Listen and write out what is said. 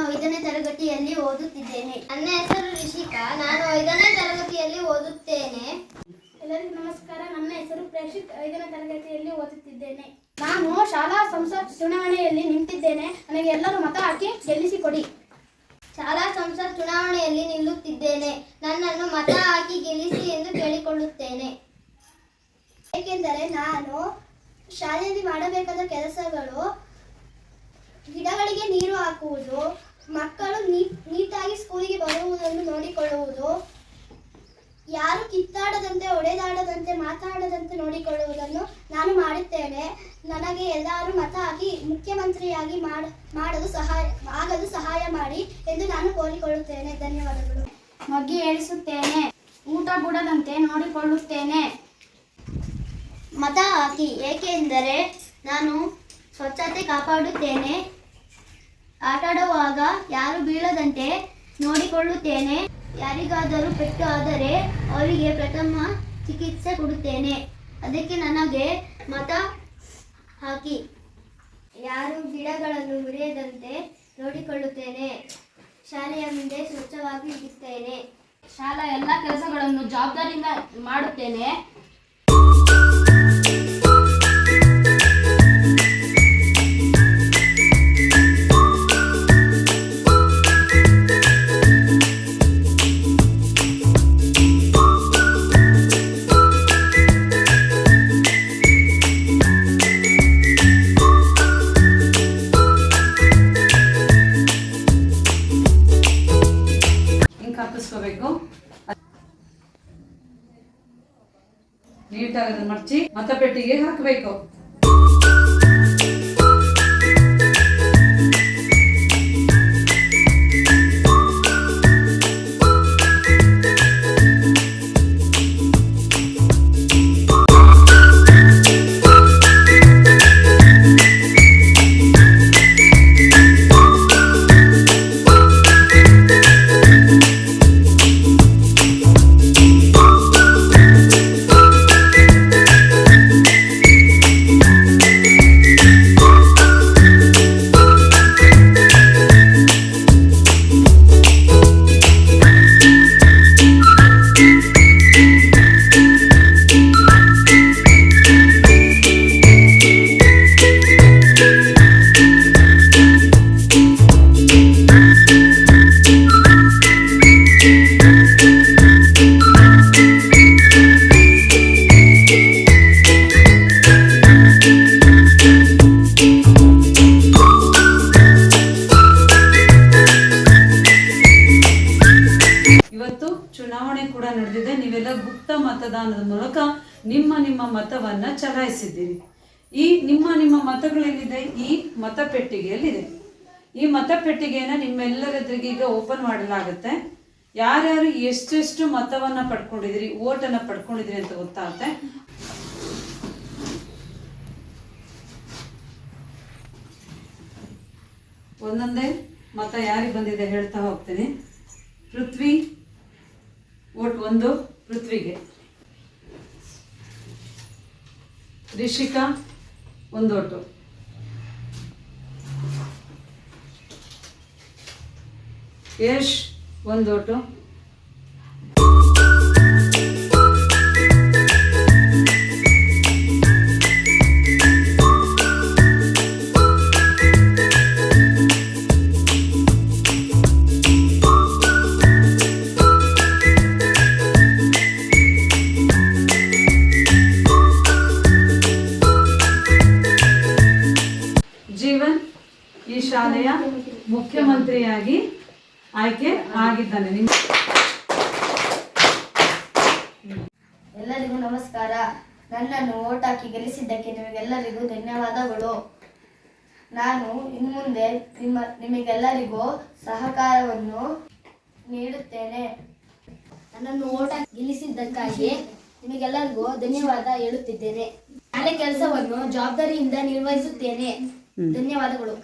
5ನೇ ತರಗತಿಯಲ್ಲಿ ಓದುತ್ತಿದ್ದೇನೆ. ನನ್ನ ಹೆಸರು ರಿಷಿಕಾ. ನಾನು 5ನೇ ತರಗತಿಯಲ್ಲಿ ಓದುತ್ತೇನೆ. ಎಲ್ಲರಿಗೂ ನಮಸ್ಕಾರ. ನನ್ನ ಹೆಸರು ಪ್ರೇಕ್ಷಿತ್. 5ನೇ ತರಗತಿಯಲ್ಲಿ ಓದುತ್ತಿದ್ದೇನೆ. ನಾನು ಶಾಲಾ ಸಂಸತ್ ಚುನಾವಣೆಯಲ್ಲಿ ನಿಂತಿದ್ದೇನೆ. ನನಗೆ ಎಲ್ಲರೂ ಮತ ಹಾಕಿ ಗೆಲ್ಲಿಸಿಕೊಡಿ. ಶಾಲಾ ಸಂಸತ್ ಚುನಾವಣೆಯಲ್ಲಿ ನಿಲ್ಲುತ್ತಿದ್ದೇನೆ. ನನ್ನನ್ನು ಮತ ಹಾಕಿ ಗೆಲ್ಲಿಸಿ ಎಂದು ಕೇಳಿಕೊಳ್ಳುತ್ತೇನೆ. ಏಕೆಂದರೆ ನಾನು ಶಾಲೆಯಲ್ಲಿ ಮಾಡಬೇಕಾದ ಕೆಲಸಗಳು ಗಿಡಗಳಿಗೆ ನೀರು ಹಾಕುವುದು, ಮಕ್ಕಳು ನೀಟಾಗಿ ಸ್ಕೂಲಿಗೆ ಬರುವುದನ್ನು ನೋಡಿಕೊಳ್ಳುವುದು, ಯಾರು ಕಿತ್ತಾಡದಂತೆ ಹೊಡೆದಾಡದಂತೆ ಮಾತಾಡದಂತೆ ನೋಡಿಕೊಳ್ಳುವುದನ್ನು ನಾನು ಮಾಡುತ್ತೇನೆ. ನನಗೆ ಎಲ್ಲರೂ ಮತ ಹಾಕಿ ಮುಖ್ಯಮಂತ್ರಿಯಾಗಿ ಆಗಲು ಸಹಾಯ ಮಾಡಿ ಎಂದು ನಾನು ಕೋರಿಕೊಳ್ಳುತ್ತೇನೆ. ಧನ್ಯವಾದಗಳು. ಮಗ್ಗಿ ಏಳಿಸುತ್ತೇನೆ. ಊಟ ಬಿಡದಂತೆ ನೋಡಿಕೊಳ್ಳುತ್ತೇನೆ. ಮತ ಹಾಕಿ, ಏಕೆಂದರೆ ನಾನು ಸ್ವಚ್ಛತೆ ಕಾಪಾಡುತ್ತೇನೆ. ಆಟಾಡುವಾಗ ಯಾರು ಬೀಳದಂತೆ ನೋಡಿಕೊಳ್ಳುತ್ತೇನೆ. ಯಾರಿಗಾದರೂ ಪೆಟ್ಟು ಆದರೆ ಅವರಿಗೆ ಪ್ರಥಮ ಚಿಕಿತ್ಸೆ ಕೊಡುತ್ತೇನೆ. ಅದಕ್ಕೆ ನನಗೆ ಮತ ಹಾಕಿ. ಯಾರು ಗಿಡಗಳನ್ನು ಮುರಿಯದಂತೆ ನೋಡಿಕೊಳ್ಳುತ್ತೇನೆ. ಶಾಲೆಯ ಮುಂದೆ ಸ್ವಚ್ಛವಾಗಿ ಇಡುತ್ತೇನೆ. ಶಾಲಾ ಎಲ್ಲ ಕೆಲಸಗಳನ್ನು ಜವಾಬ್ದಾರಿಯಿಂದ ಮಾಡುತ್ತೇನೆ. ಹಾಕಿಸ್ಕೋಬೇಕು. ನೀಟಾಗಿ ಮಡಚಿ ಮತಪೆಟ್ಟಿಗೆ ಹಾಕಬೇಕು. ಚುನಾವಣೆ ಕೂಡ ನಡೆದಿದೆ. ನೀವೆಲ್ಲ ಗುಪ್ತ ಮತದಾನದ ಮೂಲಕ ನಿಮ್ಮ ಮತವನ್ನ ಚಲಾಯಿಸಿದ್ದೀರಿ. ಈ ನಿಮ್ಮ ಮತಗಳೇನಿದೆ ಈ ಮತಪೆಟ್ಟಿಗೆಯಲ್ಲಿದೆ. ಈ ಮತಪೆಟ್ಟಿಗೆಯನ್ನ ನಿಮ್ಮೆಲ್ಲರೆದುರಿಗೆ ಈಗ ಓಪನ್ ಮಾಡಲಾಗುತ್ತೆ. ಯಾರ್ಯಾರು ಎಷ್ಟೆಷ್ಟು ಮತವನ್ನ ಪಡ್ಕೊಂಡಿದ್ದೀರಿ, ಓಟನ್ನ ಪಡ್ಕೊಂಡಿದ್ದೀರಿ ಅಂತ ಗೊತ್ತಾಗುತ್ತೆ. ಒಂದೊಂದೇ ಮತ ಯಾರಿಗೆ ಬಂದಿದೆ ಹೇಳ್ತಾ ಹೋಗ್ತೀನಿ. ಪೃಥ್ವಿ ವೋಟ್ 1 ಪೃಥ್ವಿಗೆ. ರಿಷಿಕಾ 1 ವೋಟು. ಯಶ್ 1 ವೋಟು. ಜೀವನ್ ಈ ಶಾಲೆಯ ಮುಖ್ಯಮಂತ್ರಿಯಾಗಿ ಆಯ್ಕೆ ಆಗಿದ್ದಾನೆ. ಎಲ್ಲರಿಗೂ ನಮಸ್ಕಾರ. ನನ್ನನ್ನು ಓಟ್ ಹಾಕಿ ಗೆಲ್ಲಿಸಿದ್ದಕ್ಕೆ ನಿಮಗೆಲ್ಲರಿಗೂ ಧನ್ಯವಾದಗಳು. ನಾನು ಇನ್ನು ಮುಂದೆ ನಿಮಗೆಲ್ಲರಿಗೂ ಸಹಕಾರವನ್ನು ನೀಡುತ್ತೇನೆ. ನನ್ನನ್ನು ಓಟ್ ಹಾಕಿ ಗೆಲ್ಲಿಸಿದ್ದಕ್ಕಾಗಿ ನಿಮಗೆಲ್ಲರಿಗೂ ಧನ್ಯವಾದ ಹೇಳುತ್ತಿದ್ದೇನೆ. ಶಾಲೆ ಕೆಲಸವನ್ನು ಜವಾಬ್ದಾರಿಯಿಂದ ನಿರ್ವಹಿಸುತ್ತೇನೆ. ಧನ್ಯವಾದಗಳು.